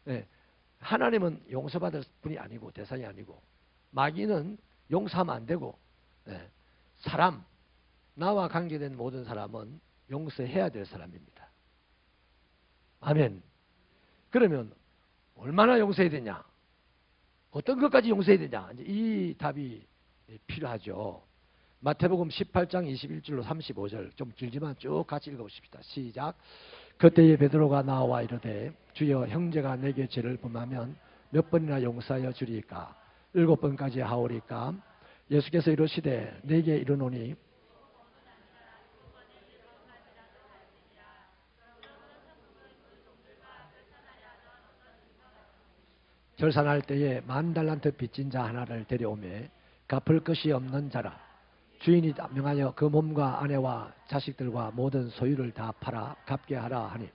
네. 하나님은 용서받을 분이 아니고 대상이 아니고 마귀는 용서하면 안 되고 사람 나와 관계된 모든 사람은 용서해야 될 사람입니다. 아멘. 그러면 얼마나 용서해야 되냐? 어떤 것까지 용서해야 되냐? 이제 이 답이 필요하죠. 마태복음 18장 21절로 35절 좀 길지만 쭉 같이 읽어보십시다. 시작. 그때에 베드로가 나와 이르되 주여 형제가 내게 죄를 범하면 몇 번이나 용서하여 주리까? 7번까지 하오리까? 예수께서 이르시되 내게 이르노니 결산할 때에 10,000달란트 빚진 자 하나를 데려오매 갚을 것이 없는 자라 주인이 명하여 그 몸과 아내와 자식들과 모든 소유를 다 팔아 갚게 하라 하니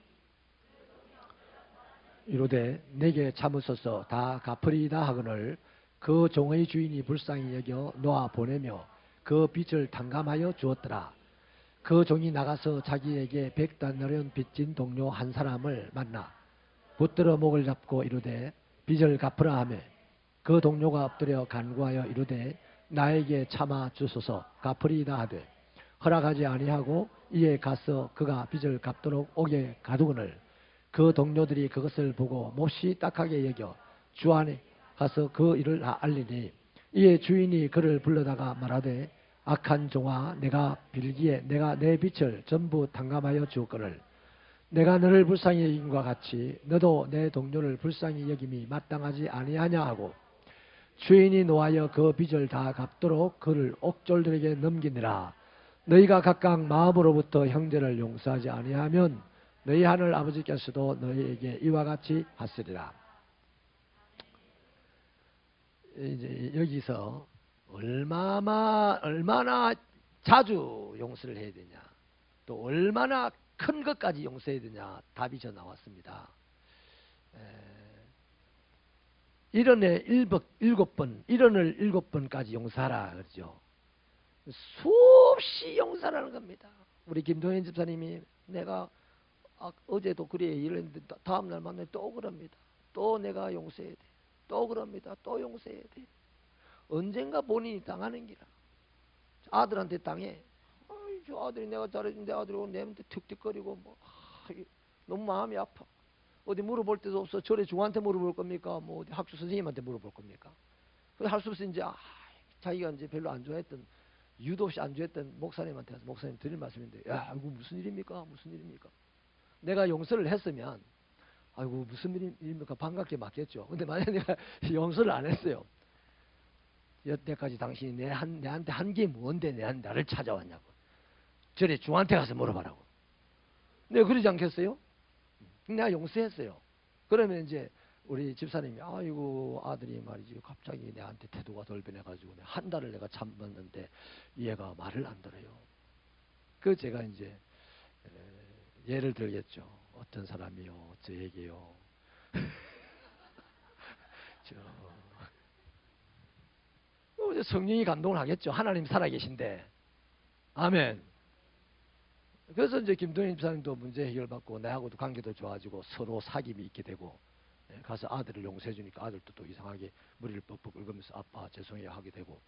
이르되 내게 참으소서 다 갚으리이다 하거늘 그 종의 주인이 불쌍히 여겨 놓아 보내며 그 빚을 탕감하여 주었더라. 그 종이 나가서 자기에게 100다너른 빚진 동료 한 사람을 만나 붙들어 목을 잡고 이르되 빚을 갚으라 하매 그 동료가 엎드려 간구하여 이르되 나에게 참아 주소서 갚으리이다 하되 허락하지 아니하고 이에 가서 그가 빚을 갚도록 옥에 가두거늘 그 동료들이 그것을 보고 몹시 딱하게 여겨 주 안에 가서 그 일을 알리니 이에 주인이 그를 불러다가 말하되 악한 종아 내가 빌기에 내가 내 빚을 전부 탕감하여 주었거늘 내가 너를 불쌍히 여김과 같이 너도 내 동료를 불쌍히 여김이 마땅하지 아니하냐 하고 주인이 노하여 그 빚을 다 갚도록 그를 옥졸들에게 넘기니라. 너희가 각각 마음으로부터 형제를 용서하지 아니하면 너희 하늘 아버지께서도 너희에게 이와 같이 하시리라. 이제 여기서 얼마나 자주 용서를 해야 되냐, 또 얼마나 큰 것까지 용서해야 되냐 답이 저 나왔습니다. 1원에 7번, 1원을 7번까지 용서하라 그러죠. 수없이 용서하라는 겁니다. 우리 김동현 집사님이 내가 어제도 그래 이랬는데 다음날 만나면 또 그럽니다. 또 내가 용서해야 돼. 또 그럽니다. 또 용서해야 돼. 언젠가 본인이 당하는 기라. 아들한테 당해. 저 아들이 내가 잘해준 내 아들이 내한테 틱틱거리고 뭐 너무 마음이 아파. 어디 물어볼 데도 없어. 저래 중한테 물어볼 겁니까? 뭐 어디 학교 선생님한테 물어볼 겁니까? 할 수 없이 이제 자기가 이제 별로 안 좋아했던 이유도 없이 안 좋아했던 목사님한테 가서 목사님 드릴 말씀인데 야 이거 무슨 일입니까? 무슨 일입니까? 내가 용서를 했으면 아이고 무슨 일입니까? 반갑게 맞겠죠. 근데 만약에 내가 용서를 안 했어요. 여태까지 당신이 내한테 한 게 뭔데 나를 찾아왔냐고. 저래 중한테 가서 물어봐라고. 내가 그러지 않겠어요? 내가 용서했어요. 그러면 이제 우리 집사님이 아이고 아들이 말이지 갑자기 내한테 태도가 돌변해가지고 한 달을 내가 참았는데 얘가 말을 안 들어요. 그 제가 이제 예를 들겠죠. 어떤 사람이요 저에게요 성령이 감동을 하겠죠. 하나님 살아계신데. 아멘. 그래서 이제 김동현 집사님도 문제 해결받고 나하고도 관계도 좋아지고 서로 사귐이 있게 되고 가서 아들을 용서해 주니까 아들도 또 이상하게 머리를 뻑뻑 긁으면서 아빠 죄송해요 하게 되고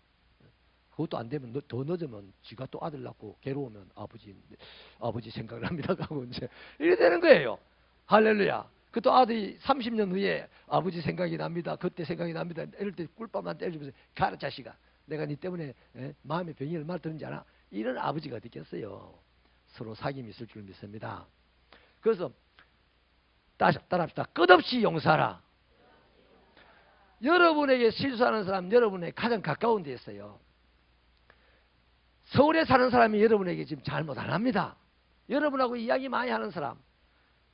그것도 안 되면 더 늦으면 지가 또 아들 낳고 괴로우면 아버지 생각을 합니다 하고 이제 이래 되는 거예요. 할렐루야. 그 또 아들이 30년 후에 아버지 생각이 납니다. 그때 생각이 납니다. 이럴 때 꿀밤만 때려주면서 가라 자식아. 내가 네 때문에 마음의 병이 얼마나 드는지 알아? 이런 아버지가 어디 있겠어요. 서로 사귐이 있을 줄 믿습니다. 그래서 따라합시다. 끝없이 용서하라. 여러분에게 실수하는 사람 여러분에게 가장 가까운 데 있어요. 서울에 사는 사람이 여러분에게 지금 잘못 안 합니다. 여러분하고 이야기 많이 하는 사람,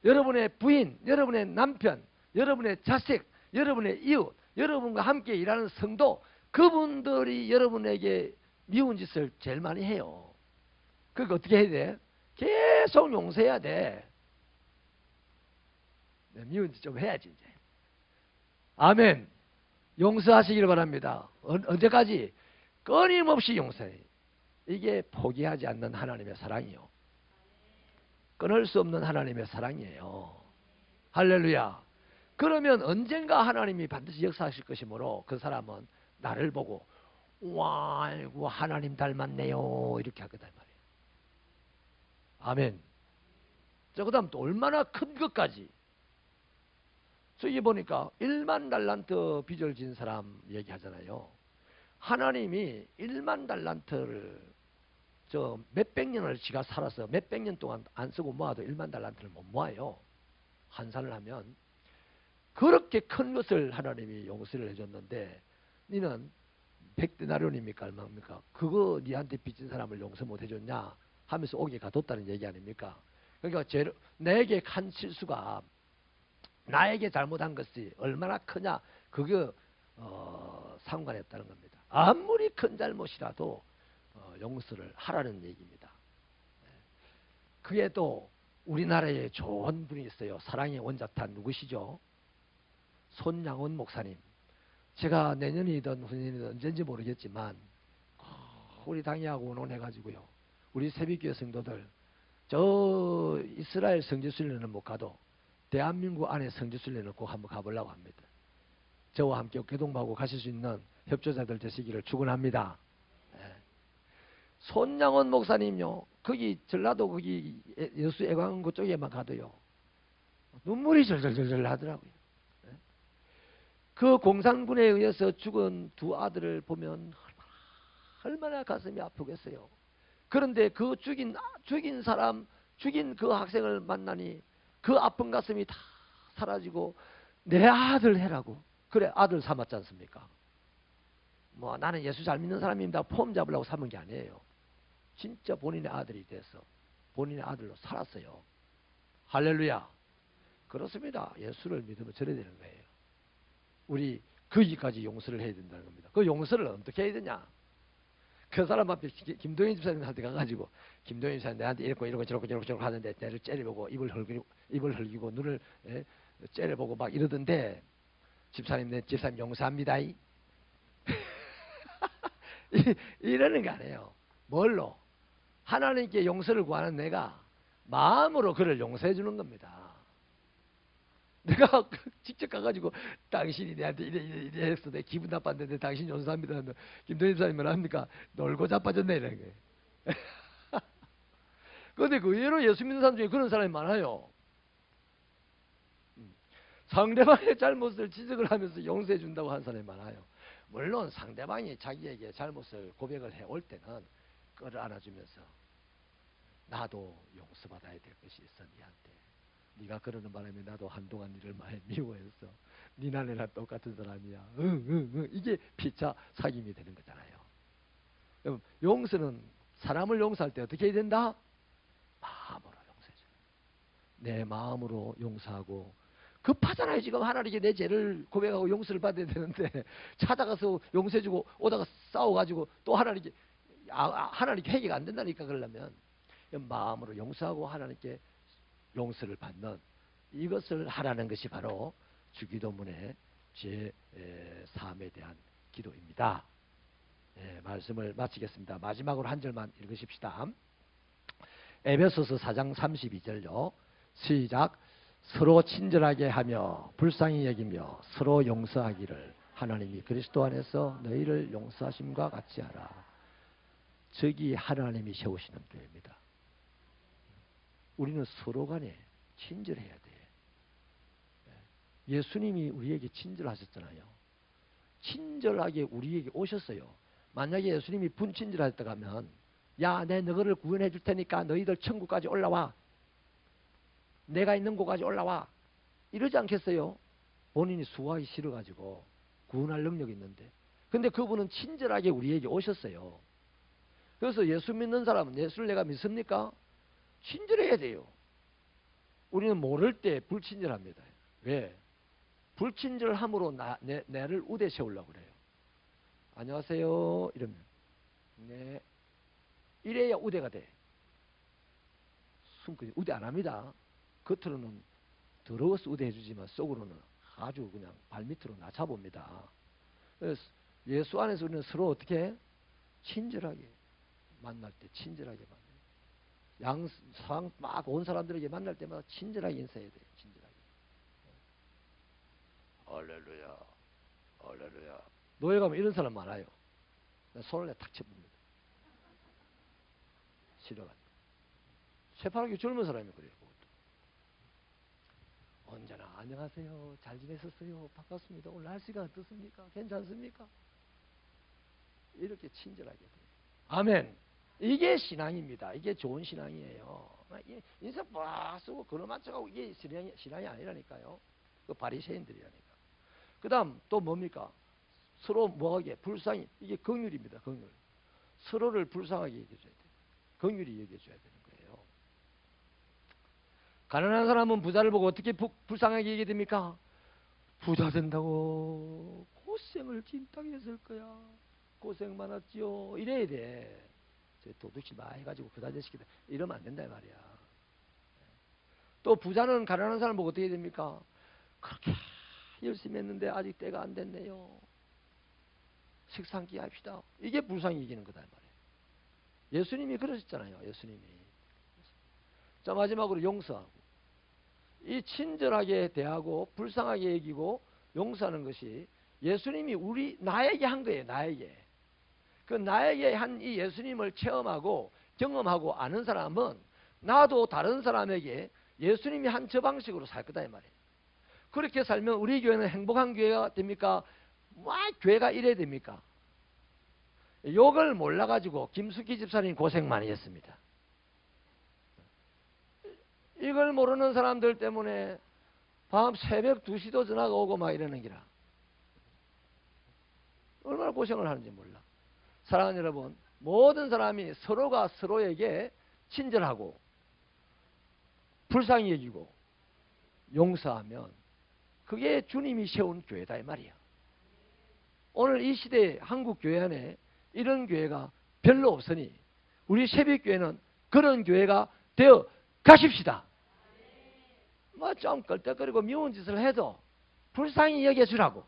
여러분의 부인, 여러분의 남편, 여러분의 자식, 여러분의 이웃, 여러분과 함께 일하는 성도, 그분들이 여러분에게 미운 짓을 제일 많이 해요. 그러니까 어떻게 해야 돼? 계속 용서해야 돼. 미운 짓 좀 해야지 이제. 아멘. 용서하시길 바랍니다. 언제까지? 끊임없이 용서해. 이게 포기하지 않는 하나님의 사랑이요. 끊을 수 없는 하나님의 사랑이에요. 할렐루야. 그러면 언젠가 하나님이 반드시 역사하실 것이므로 그 사람은 나를 보고 와, 아이고 하나님 닮았네요 이렇게 하거든 말이에요. 아멘. 자, 그 다음 또 얼마나 큰 것까지. 저기 보니까 1만 달란트 빚을 진 사람 얘기하잖아요. 하나님이 1만 달란트를 저 몇백 년을 지가 살아서 몇백 년 동안 안 쓰고 모아도 1만 달란트를 못 모아요. 환산을 하면. 그렇게 큰 것을 하나님이 용서를 해줬는데 너는 100데나리온입니까 얼마입니까? 그거 니한테 빚진 사람을 용서 못 해줬냐 하면서 옥에 가뒀다는 얘기 아닙니까? 그러니까 내게 한 실수가 나에게 잘못한 것이 얼마나 크냐 그게 상관했다는 겁니다. 아무리 큰 잘못이라도 용서를 하라는 얘기입니다. 그게 또 우리나라에 좋은 분이 있어요. 사랑의 원자탄 누구시죠? 손양원 목사님. 제가 내년이든 후년이든 언제인지 모르겠지만 우리 당회하고 의논해가지고요. 우리 새벽교회 성도들 저 이스라엘 성지순례는 못 가도 대한민국 안에 성지순례는 꼭 한번 가보려고 합니다. 저와 함께 교동하고 가실 수 있는 협조자들 되시기를 축원합니다. 예. 손양원 목사님요, 거기 전라도 거기 여수 애광고 쪽에만 가도요 눈물이 절절절절 나더라고요. 예. 그 공산군에 의해서 죽은 두 아들을 보면 얼마나 가슴이 아프겠어요. 그런데 그 죽인 사람, 죽인 그 학생을 만나니 그 아픈 가슴이 다 사라지고 내 아들 해라고. 그래, 아들 삼았지 않습니까? 뭐 나는 예수 잘 믿는 사람입니다. 폼 잡으려고 삼은 게 아니에요. 진짜 본인의 아들이 돼서 본인의 아들로 살았어요. 할렐루야. 그렇습니다. 예수를 믿으면 저래야 되는 거예요. 우리 거기까지 용서를 해야 된다는 겁니다. 그 용서를 어떻게 해야 되냐? 그 사람 앞에 김동현 집사님한테 가가지고 김동현 집사님 내한테 이러고 저러고 하는데 내를 째려보고 입을 흘기고 눈을 째려보고 막 이러던데 집사님 내 집사님 용서합니다. 이러는 거 아니에요. 뭘로? 하나님께 용서를 구하는 내가 마음으로 그를 용서해 주는 겁니다. 내가 직접 가가지고 당신이 내한테 이래 했어. 내 기분 나빴는데 당신 용서합니다 하면 김동현 집사님 뭐 합니까? 놀고 자빠졌네 이러는 거예요. 그런데 그 의외로 예수 믿는 사람 중에 그런 사람이 많아요. 상대방의 잘못을 지적을 하면서 용서해 준다고 하는 사람이 많아요. 물론 상대방이 자기에게 잘못을 고백을 해올 때는 끌어안아주면서 나도 용서받아야 될 것이 있어 니한테. 네가 그러는 바람에 나도 한동안 니를 많이 미워했어. 니나 내나 똑같은 사람이야. 이게 피차 사귐이 되는 거잖아요. 그럼 용서는 사람을 용서할 때 어떻게 해야 된다? 마음으로 용서해줘. 내 마음으로 용서하고 급하잖아요. 지금 하나님께 내 죄를 고백하고 용서를 받아야 되는데 찾아가서 용서해주고 오다가 싸워가지고 또 하나님께 회개가 안 된다니까. 그러려면 마음으로 용서하고 하나님께 용서를 받는 이것을 하라는 것이 바로 주기도문의 제3에 대한 기도입니다. 말씀을 마치겠습니다. 마지막으로 한 절만 읽으십시다. 에베소서 4장 32절요. 시작. 서로 친절하게 하며 불쌍히 여기며 서로 용서하기를 하나님이 그리스도 안에서 너희를 용서하심과 같이 하라. 저기 하나님이 세우시는 교회입니다. 우리는 서로 간에 친절해야 돼. 예수님이 우리에게 친절하셨잖아요. 친절하게 우리에게 오셨어요. 만약에 예수님이 분친절하셨다고 하면 야, 내 너희를 구원해 줄 테니까 너희들 천국까지 올라와. 내가 있는 곳까지 올라와. 이러지 않겠어요? 본인이 수고하기 싫어가지고 구원할 능력이 있는데. 근데 그분은 친절하게 우리에게 오셨어요. 그래서 예수 믿는 사람은 예수를 내가 믿습니까? 친절해야 돼요. 우리는 모를 때 불친절합니다. 왜? 불친절함으로 내를 우대 세우려고 그래요. 안녕하세요 이러면 네 이래야 우대가 돼. 숨기지 우대 안 합니다. 겉으로는 더러워서 우대해 주지만 속으로는 아주 그냥 발밑으로 낮춰봅니다. 그래서 예수 안에서 우리는 서로 어떻게 친절하게 만날 때 친절하게 만나요. 양상 막 온 사람들에게 만날 때마다 친절하게 인사해야 돼요. 친절하게. 할렐루야, 할렐루야. 노예 가면 이런 사람 많아요. 손을 탁 쳐봅니다. 싫어가지고. 새파랗게 젊은 사람이 그래요. 그것도. 언제나 안녕하세요. 잘 지내셨어요. 반갑습니다. 오늘 날씨가 어떻습니까? 괜찮습니까? 이렇게 친절하게 돼요. 아멘. 이게 신앙입니다. 이게 좋은 신앙이에요. 인사 빡 쓰고 걸어 맞춰가고 이게 신앙이 아니라니까요. 그 바리새인들이라니까. 그 다음 또 뭡니까? 서로 뭐하게 불쌍히 이게 긍휼입니다. 긍휼. 서로를 불쌍하게 여겨줘야 돼요. 긍휼히 여겨줘야 되는 거예요. 가난한 사람은 부자를 보고 어떻게 불쌍하게 여기게 됩니까? 부자 된다고 고생을 진작에 했을 거야. 고생 많았지요. 이래야 돼. 도둑질 많이 해가지고 부자되시키다 이러면 안 된다 말이야. 또 부자는 가난한 사람 보고 어떻게 됩니까? 그렇게 열심히 했는데 아직 때가 안 됐네요. 식사 한 끼 합시다. 이게 불쌍히 이기는 거다 말이에요. 예수님이 그러셨잖아요. 예수님이. 자, 마지막으로 용서하고. 이 친절하게 대하고 불쌍하게 여기고 용서하는 것이 예수님이 나에게 한 거예요. 나에게. 그 나에게 한 이 예수님을 체험하고 경험하고 아는 사람은 나도 다른 사람에게 예수님이 한 저 방식으로 살 거다 이 말이에요. 그렇게 살면 우리 교회는 행복한 교회가 됩니까? 교회가 이래야 됩니까? 욕을 몰라가지고 김숙희 집사님 고생 많이 했습니다. 이걸 모르는 사람들 때문에 밤 새벽 2시도 전화가 오고 막 이러는 기라. 얼마나 고생을 하는지 몰라. 사랑하는 여러분, 모든 사람이 서로가 서로에게 친절하고 불쌍히 여기고 용서하면 그게 주님이 세운 교회다 이 말이야. 오늘 이 시대에 한국 교회 안에 이런 교회가 별로 없으니 우리 새벽교회는 그런 교회가 되어 가십시다. 뭐 좀 껄떡거리고 미운 짓을 해도 불쌍히 여겨주라고.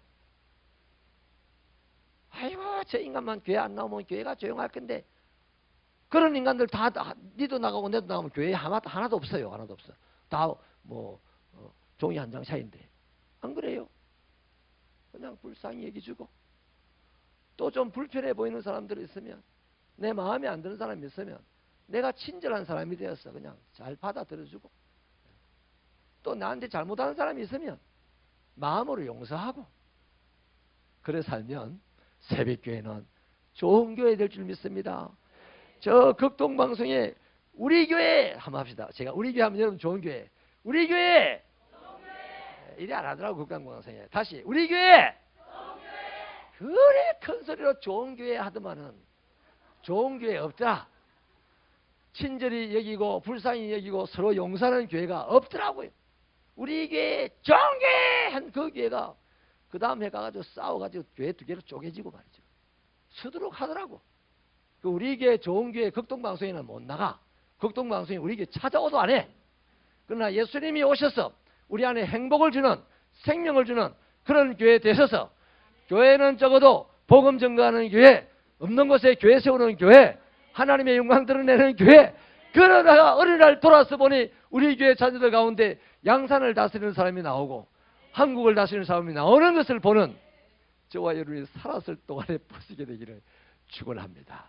아이고 저 인간만 교회 안 나오면 교회가 조용할 건데, 그런 인간들 다 니도 나가고 내도 나가면 교회에 하나도 없어요. 하나도 없어. 다 종이 한 장 차인데 안 그래요? 그냥 불쌍히 여겨주고, 또 좀 불편해 보이는 사람들이 있으면, 내 마음에 안 드는 사람이 있으면 내가 친절한 사람이 되어서 그냥 잘 받아들여주고, 또 나한테 잘못하는 사람이 있으면 마음으로 용서하고, 그래 살면 새벽교회는 좋은 교회 될 줄 믿습니다. 저 극동방송에 우리 교회 한번 합시다. 제가 우리 교회 하면 여러분 좋은 교회, 우리 교회 이래 안 하더라고 극동방송에. 다시 우리 교회. 그래 큰 소리로 좋은 교회 하더만은 좋은 교회 없더라. 친절히 여기고 불쌍히 여기고 서로 용서하는 교회가 없더라고요. 우리 교회 좋은 교회 한 그 교회가 그 다음 해 가가지고 싸워가지고 교회 두 개로 쪼개지고 말이죠. 수두룩 하더라고. 그 우리 교회 좋은 교회 극동방송에는 못 나가. 극동방송이 우리 교회 찾아오도 안 해. 그러나 예수님이 오셔서 우리 안에 행복을 주는, 생명을 주는 그런 교회에 되셔서, 교회는 적어도 복음 전가하는 교회, 없는 곳에 교회 세우는 교회, 하나님의 영광 드러내는 교회. 그러다가 어느 날 돌아서 보니 우리 교회 자녀들 가운데 양산을 다스리는 사람이 나오고 한국을 다스리는 사람이 나오는 것을 보는 저와 여러분이 살았을 동안에 보시게 되기를 축원합니다.